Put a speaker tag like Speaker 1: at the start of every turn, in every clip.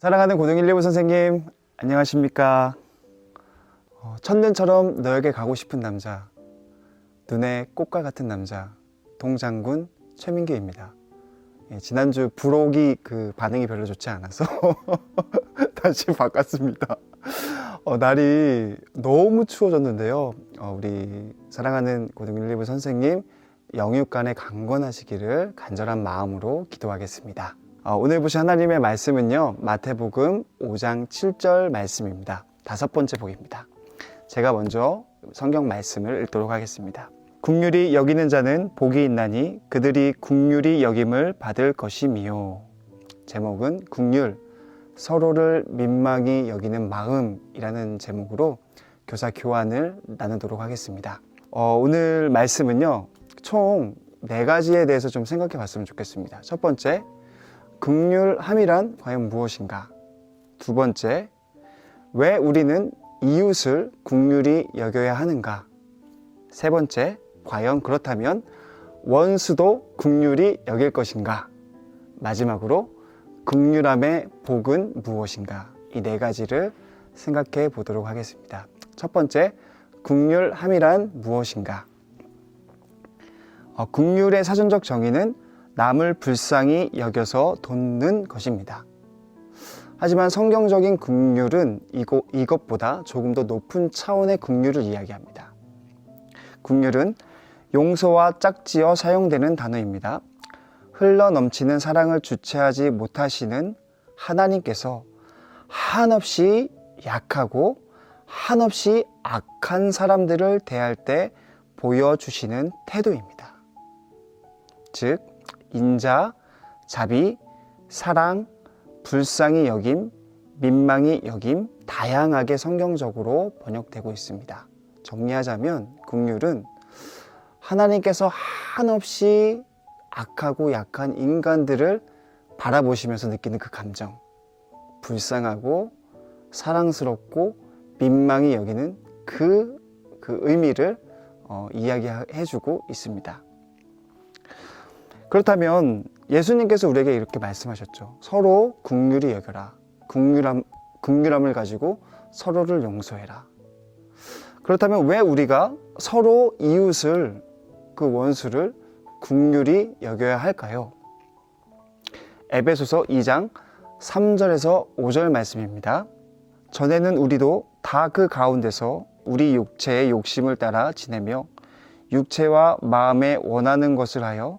Speaker 1: 사랑하는 고등115 선생님, 안녕하십니까? 첫눈처럼 너에게 가고 싶은 남자, 눈에 꽃과 같은 남자, 동장군 최민규입니다. 지난주 부록이 반응이 별로 좋지 않아서 다시 바꿨습니다. 날이 너무 추워졌는데요. 우리 사랑하는 고등115 선생님 영육간에 강건하시기를 간절한 마음으로 기도하겠습니다. 오늘 보신 하나님의 말씀은요, 마태복음 5장 7절 말씀입니다. 5번째 복입니다. 제가 먼저 성경 말씀을 읽도록 하겠습니다. 긍휼히 여기는 자는 복이 있나니 그들이 긍휼히 여김을 받을 것이미요. 제목은 긍휼, 서로를 민망히 여기는 마음이라는 제목으로 교사 교환을 나누도록 하겠습니다. 오늘 말씀은요, 총 4가지에 대해서 좀 생각해 봤으면 좋겠습니다. 첫 번째, 긍휼함이란 과연 무엇인가? 두 번째, 왜 우리는 이웃을 긍휼히 여겨야 하는가? 세 번째, 과연 그렇다면 원수도 긍휼히 여길 것인가? 마지막으로 긍휼함의 복은 무엇인가? 이 4가지를 생각해 보도록 하겠습니다. 첫 번째, 긍휼함이란 무엇인가? 긍휼의 사전적 정의는 남을 불쌍히 여겨서 돕는 것입니다. 하지만 성경적인 긍휼은 이것보다 조금 더 높은 차원의 긍휼을 이야기합니다. 긍휼은 용서와 짝지어 사용되는 단어입니다. 흘러넘치는 사랑을 주체하지 못하시는 하나님께서 한없이 약하고 한없이 악한 사람들을 대할 때 보여주시는 태도입니다. 즉, 인자, 자비, 사랑, 불쌍히 여김, 민망히 여김, 다양하게 성경적으로 번역되고 있습니다. 정리하자면 긍휼은 하나님께서 한없이 악하고 약한 인간들을 바라보시면서 느끼는 그 감정, 불쌍하고 사랑스럽고 민망히 여기는 그 의미를 이야기해주고 있습니다. 그렇다면 예수님께서 우리에게 이렇게 말씀하셨죠. 서로 긍휼히 여겨라. 긍휼함을 가지고 서로를 용서해라. 그렇다면 왜 우리가 서로 이웃을, 그 원수를 긍휼히 여겨야 할까요? 에베소서 2장 3절에서 5절 말씀입니다. 전에는 우리도 다 그 가운데서 우리 육체의 욕심을 따라 지내며 육체와 마음에 원하는 것을 하여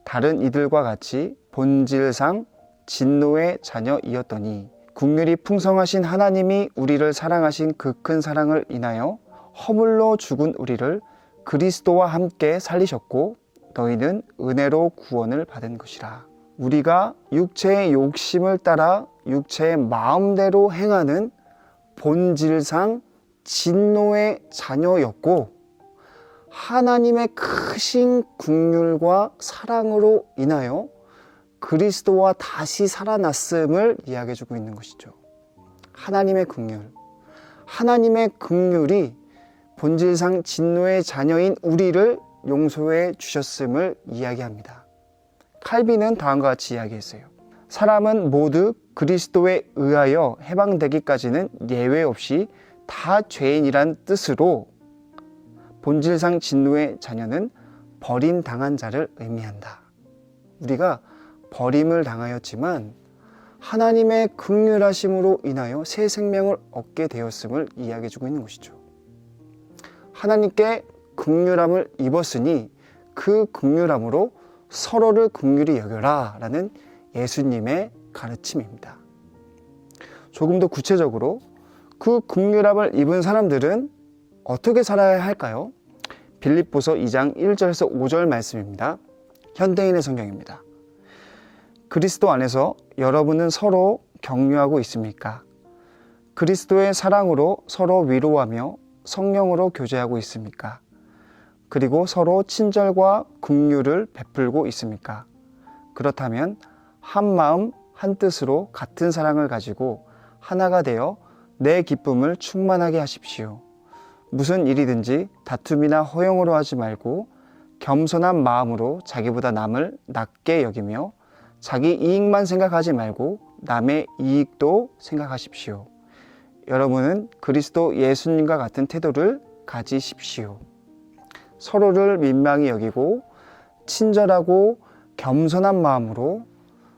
Speaker 1: 다른 이들과 같이 본질상 진노의 자녀이었더니 긍휼이 풍성하신 하나님이 우리를 사랑하신 그 큰 사랑을 인하여 허물로 죽은 우리를 그리스도와 함께 살리셨고 너희는 은혜로 구원을 받은 것이라. 우리가 육체의 욕심을 따라 육체의 마음대로 행하는 본질상 진노의 자녀였고 하나님의 크신 긍휼과 사랑으로 인하여 그리스도와 다시 살아났음을 이야기해주고 있는 것이죠. 하나님의 긍휼이 본질상 진노의 자녀인 우리를 용서해 주셨음을 이야기합니다. 칼빈은 다음과 같이 이야기했어요. 사람은 모두 그리스도에 의하여 해방되기까지는 예외 없이 다 죄인이란 뜻으로 본질상 진노의 자녀는 버림당한 자를 의미한다. 우리가 버림을 당하였지만 하나님의 긍휼하심으로 인하여 새 생명을 얻게 되었음을 이야기해주고 있는 것이죠. 하나님께 긍휼함을 입었으니 그 긍휼함으로 서로를 긍휼히 여겨라 라는 예수님의 가르침입니다. 조금 더 구체적으로 그 긍휼함을 입은 사람들은 어떻게 살아야 할까요? 빌립보서 2장 1절에서 5절 말씀입니다. 현대인의 성경입니다. 그리스도 안에서 여러분은 서로 격려하고 있습니까? 그리스도의 사랑으로 서로 위로하며 성령으로 교제하고 있습니까? 그리고 서로 친절과 긍휼을 베풀고 있습니까? 그렇다면 한 마음 한 뜻으로 같은 사랑을 가지고 하나가 되어 내 기쁨을 충만하게 하십시오. 무슨 일이든지 다툼이나 허용으로 하지 말고 겸손한 마음으로 자기보다 남을 낮게 여기며 자기 이익만 생각하지 말고 남의 이익도 생각하십시오. 여러분은 그리스도 예수님과 같은 태도를 가지십시오. 서로를 민망히 여기고 친절하고 겸손한 마음으로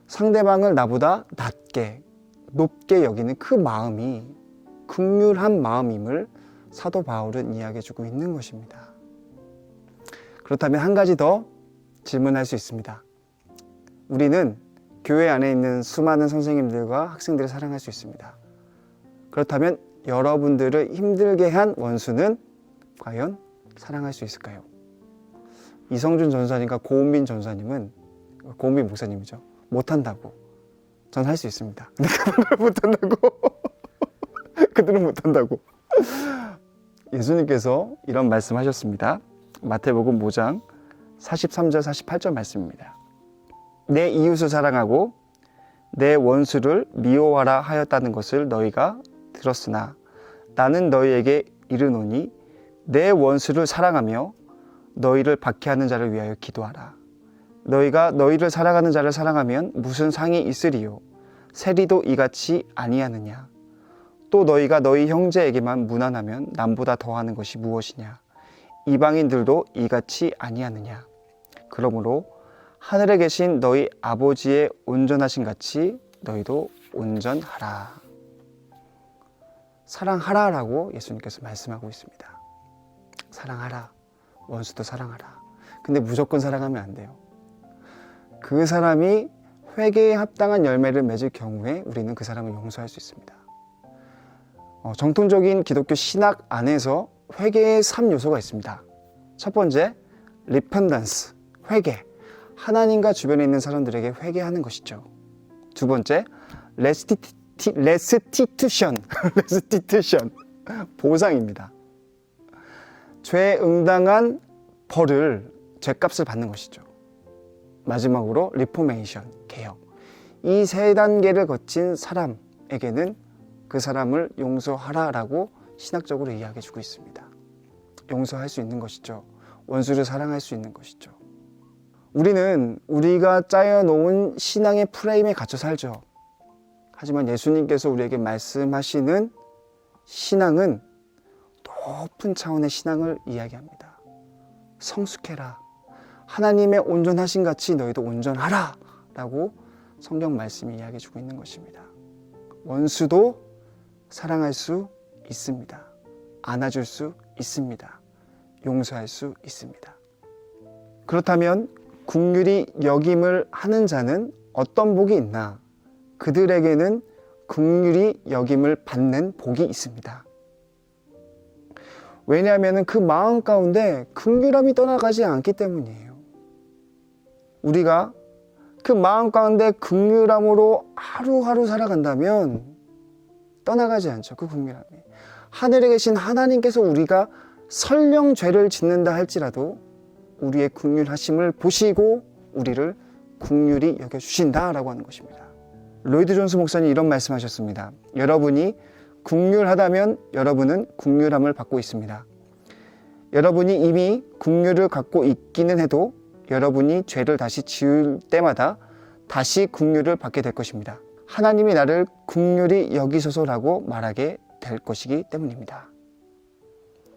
Speaker 1: 상대방을 나보다 낮게, 높게 여기는 그 마음이 긍휼한 마음임을 사도 바울은 이야기해주고 있는 것입니다. 그렇다면 한 가지 더 질문할 수 있습니다. 우리는 교회 안에 있는 수많은 선생님들과 학생들을 사랑할 수 있습니다. 그렇다면 여러분들을 힘들게 한 원수는 과연 사랑할 수 있을까요? 이성준 전사님과 고은민 전사님은, 고은민 목사님이죠. 못한다고. 전 할 수 있습니다. 근데 그들은 못한다고. 그들은 못한다고. 예수님께서 이런 말씀하셨습니다. 마태복음 5장 43절 48절 말씀입니다. 내 이웃을 사랑하고 내 원수를 미워하라 하였다는 것을 너희가 들었으나 나는 너희에게 이르노니 내 원수를 사랑하며 너희를 박해하는 자를 위하여 기도하라. 너희가 너희를 사랑하는 자를 사랑하면 무슨 상이 있으리요? 세리도 이같이 아니하느냐? 또 너희가 너희 형제에게만 무난하면 남보다 더하는 것이 무엇이냐? 이방인들도 이같이 아니하느냐? 그러므로 하늘에 계신 너희 아버지의 온전하신 같이 너희도 온전하라. 사랑하라라고 예수님께서 말씀하고 있습니다. 사랑하라. 원수도 사랑하라. 근데 무조건 사랑하면 안 돼요. 그 사람이 회개에 합당한 열매를 맺을 경우에 우리는 그 사람을 용서할 수 있습니다. 정통적인 기독교 신학 안에서 회개의 3요소가 있습니다. 첫 번째, repentance, 회개. 하나님과 주변에 있는 사람들에게 회개하는 것이죠. 두 번째, restitution, restitution, 보상입니다. 죄에 응당한 벌을, 죄값을 받는 것이죠. 마지막으로 reformation, 개혁. 이 세 단계를 거친 사람에게는 그 사람을 용서하라라고 신학적으로 이야기해 주고 있습니다. 용서할 수 있는 것이죠. 원수를 사랑할 수 있는 것이죠. 우리는 우리가 짜여놓은 신앙의 프레임에 갇혀 살죠. 하지만 예수님께서 우리에게 말씀하시는 신앙은 높은 차원의 신앙을 이야기합니다. 성숙해라. 하나님의 온전하신 같이 너희도 온전하라. 라고 성경 말씀이 이야기해 주고 있는 것입니다. 원수도 사랑할 수 있습니다. 안아줄 수 있습니다. 용서할 수 있습니다. 그렇다면 긍휼히 여김을 하는 자는 어떤 복이 있나? 그들에게는 긍휼히 여김을 받는 복이 있습니다. 왜냐하면 그 마음 가운데 긍휼함이 떠나가지 않기 때문이에요. 우리가 그 마음 가운데 긍휼함으로 하루하루 살아간다면 떠나가지 않죠. 그 긍휼함이. 하늘에 계신 하나님께서 우리가 설령 죄를 짓는다 할지라도 우리의 긍휼하심을 보시고 우리를 긍휼히 여겨주신다라고 하는 것입니다. 로이드 존스 목사님 이런 말씀하셨습니다. 여러분이 긍휼하다면 여러분은 긍휼함을 받고 있습니다. 여러분이 이미 긍휼을 갖고 있기는 해도 여러분이 죄를 다시 지을 때마다 다시 긍휼을 받게 될 것입니다. 하나님이 나를 긍휼히 여기소서라고 말하게 될 것이기 때문입니다.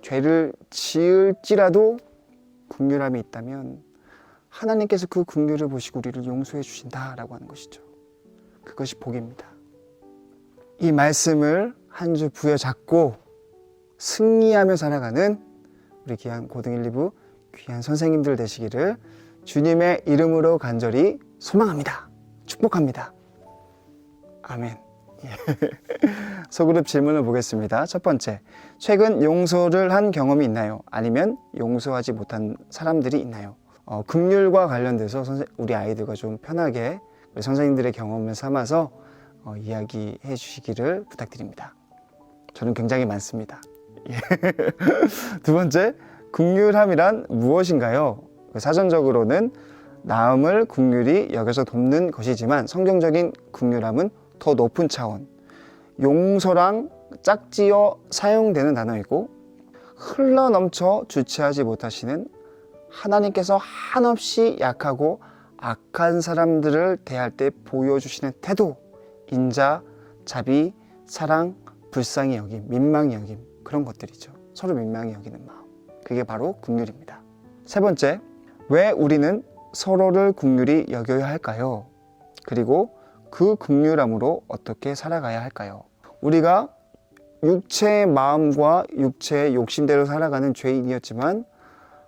Speaker 1: 죄를 지을지라도 긍휼함이 있다면 하나님께서 그 긍휼을 보시고 우리를 용서해 주신다라고 하는 것이죠. 그것이 복입니다. 이 말씀을 한 주 부여잡고 승리하며 살아가는 우리 귀한 고등 1, 2부 귀한 선생님들 되시기를 주님의 이름으로 간절히 소망합니다. 축복합니다. 아멘. 소그룹 질문을 보겠습니다. 첫 번째, 최근 용서를 한 경험이 있나요? 아니면 용서하지 못한 사람들이 있나요? 긍휼과 관련돼서 우리 아이들과 좀 편하게 우리 선생님들의 경험을 삼아서 이야기해 주시기를 부탁드립니다. 저는 굉장히 많습니다. 두 번째, 긍휼함이란 무엇인가요? 사전적으로는 남을 긍휼히 여겨서 돕는 것이지만 성경적인 긍휼함은 더 높은 차원, 용서랑 짝지어 사용되는 단어이고 흘러넘쳐 주체하지 못하시는 하나님께서 한없이 약하고 악한 사람들을 대할 때 보여주시는 태도, 인자, 자비, 사랑, 불쌍히 여김, 민망히 여김, 그런 것들이죠. 서로 민망히 여기는 마음. 그게 바로 긍휼입니다. 세 번째, 왜 우리는 서로를 긍휼히 여겨야 할까요? 그리고 그 긍휼함으로 어떻게 살아가야 할까요? 우리가 육체의 마음과 육체의 욕심대로 살아가는 죄인이었지만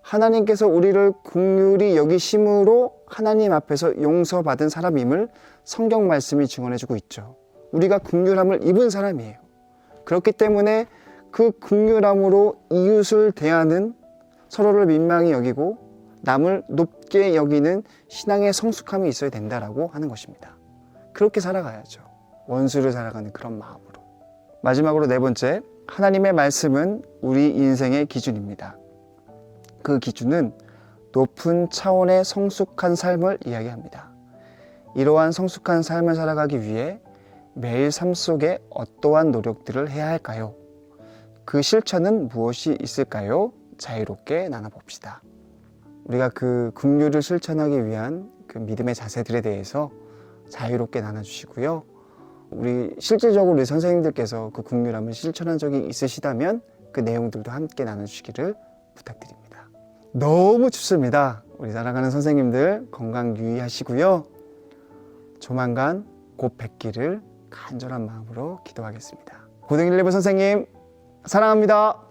Speaker 1: 하나님께서 우리를 긍휼히 여기심으로 하나님 앞에서 용서받은 사람임을 성경 말씀이 증언해주고 있죠. 우리가 긍휼함을 입은 사람이에요. 그렇기 때문에 그 긍휼함으로 이웃을 대하는, 서로를 민망히 여기고 남을 높게 여기는 신앙의 성숙함이 있어야 된다라고 하는 것입니다. 그렇게 살아가야죠. 원수를 살아가는 그런 마음으로. 마지막으로 네 번째, 하나님의 말씀은 우리 인생의 기준입니다. 그 기준은 높은 차원의 성숙한 삶을 이야기합니다. 이러한 성숙한 삶을 살아가기 위해 매일 삶 속에 어떠한 노력들을 해야 할까요? 그 실천은 무엇이 있을까요? 자유롭게 나눠봅시다. 우리가 그 긍휼을 실천하기 위한 그 믿음의 자세들에 대해서 자유롭게 나눠주시고요. 우리 실질적으로 우리 선생님들께서 그 긍휼함을 실천한 적이 있으시다면 그 내용들도 함께 나눠주시기를 부탁드립니다. 너무 춥습니다. 우리 사랑하는 선생님들 건강 유의하시고요. 조만간 곧 뵙기를 간절한 마음으로 기도하겠습니다. 고등 1레벨 선생님 사랑합니다.